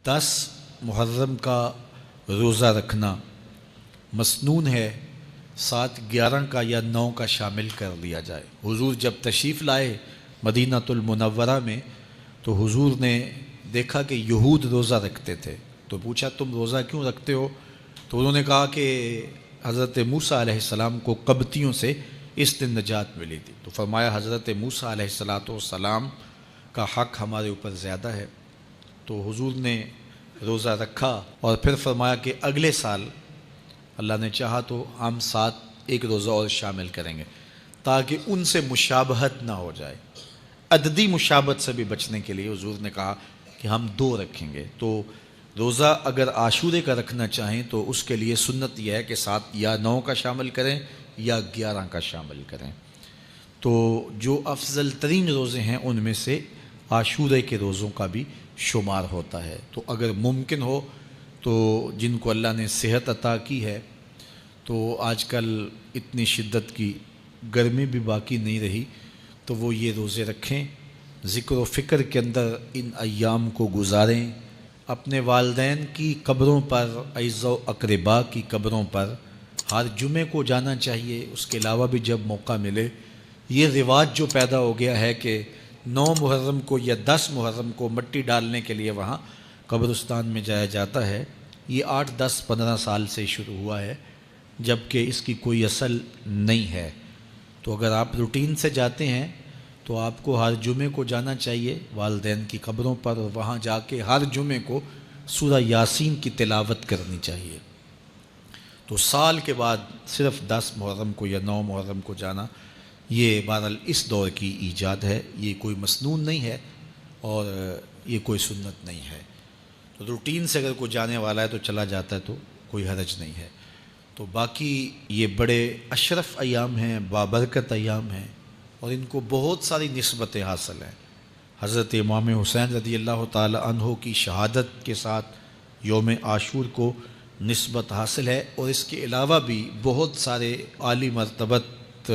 10 محرم کا روزہ رکھنا مسنون ہے، 7، 11 کا یا 9 کا شامل کر لیا جائے۔ حضور جب تشریف لائے مدینہ المنورہ میں تو حضور نے دیکھا کہ یہود روزہ رکھتے تھے، تو پوچھا تم روزہ کیوں رکھتے ہو؟ تو انہوں نے کہا کہ حضرت موسیٰ علیہ السلام کو قبطیوں سے اس دن نجات ملی تھی۔ تو فرمایا حضرت موسیٰ علیہ السلام کا حق ہمارے اوپر زیادہ ہے۔ تو حضور نے روزہ رکھا اور پھر فرمایا کہ اگلے سال اللہ نے چاہا تو ہم 7 ایک روزہ اور شامل کریں گے، تاکہ ان سے مشابہت نہ ہو جائے۔ عددی مشابہت سے بھی بچنے کے لیے حضور نے کہا کہ ہم 2 رکھیں گے۔ تو روزہ اگر عاشورے کا رکھنا چاہیں تو اس کے لیے سنت یہ ہے کہ 7 یا 9 کا شامل کریں یا 11 کا شامل کریں۔ تو جو افضل ترین روزے ہیں ان میں سے عاشورے کے روزوں کا بھی شمار ہوتا ہے۔ تو اگر ممکن ہو تو جن کو اللہ نے صحت عطا کی ہے، تو آج کل اتنی شدت کی گرمی بھی باقی نہیں رہی، تو وہ یہ روزے رکھیں، ذکر و فکر کے اندر ان ایام کو گزاریں، اپنے والدین کی قبروں پر، اعزاء و اقرباء کی قبروں پر ہر جمعے کو جانا چاہیے۔ اس کے علاوہ بھی جب موقع ملے، یہ رواج جو پیدا ہو گیا ہے کہ 9 محرم کو یا 10 محرم کو مٹی ڈالنے کے لیے وہاں قبرستان میں جایا جاتا ہے، یہ 8، 10، 15 سال سے شروع ہوا ہے، جبکہ اس کی کوئی اصل نہیں ہے۔ تو اگر آپ روٹین سے جاتے ہیں تو آپ کو ہر جمعے کو جانا چاہیے والدین کی قبروں پر، اور وہاں جا کے ہر جمعے کو سورہ یاسین کی تلاوت کرنی چاہیے۔ تو سال کے بعد صرف 10 محرم کو یا 9 محرم کو جانا، یہ بہرحال اس دور کی ایجاد ہے، یہ کوئی مسنون نہیں ہے اور یہ کوئی سنت نہیں ہے۔ تو روٹین سے اگر کوئی جانے والا ہے تو چلا جاتا ہے تو کوئی حرج نہیں ہے۔ تو باقی یہ بڑے اشرف ایام ہیں، بابرکت ایام ہیں، اور ان کو بہت ساری نسبتیں حاصل ہیں۔ حضرت امام حسین رضی اللہ تعالی عنہ کی شہادت کے ساتھ یوم عاشور کو نسبت حاصل ہے، اور اس کے علاوہ بھی بہت سارے عالی مرتبت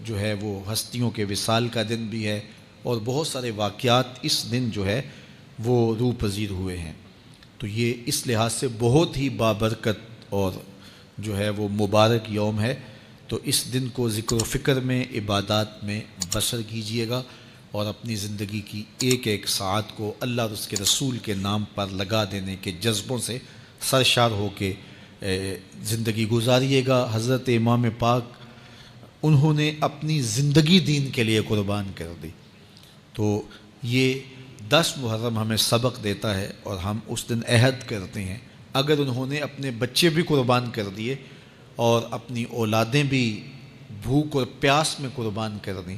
جو ہے وہ ہستیوں کے وصال کا دن بھی ہے، اور بہت سارے واقعات اس دن جو ہے وہ روح پذیر ہوئے ہیں۔ تو یہ اس لحاظ سے بہت ہی بابرکت اور جو ہے وہ مبارک یوم ہے۔ تو اس دن کو ذکر و فکر میں، عبادات میں بسر کیجیے گا، اور اپنی زندگی کی ایک ایک ساعت کو اللہ اور اس کے رسول کے نام پر لگا دینے کے جذبوں سے سرشار ہو کے زندگی گزاریے گا۔ حضرت امام پاک انہوں نے اپنی زندگی دین کے لیے قربان کر دی۔ تو یہ 10 محرم ہمیں سبق دیتا ہے، اور ہم اس دن عہد کرتے ہیں اگر انہوں نے اپنے بچے بھی قربان کر دیے اور اپنی اولادیں بھی بھوک اور پیاس میں قربان کر دیں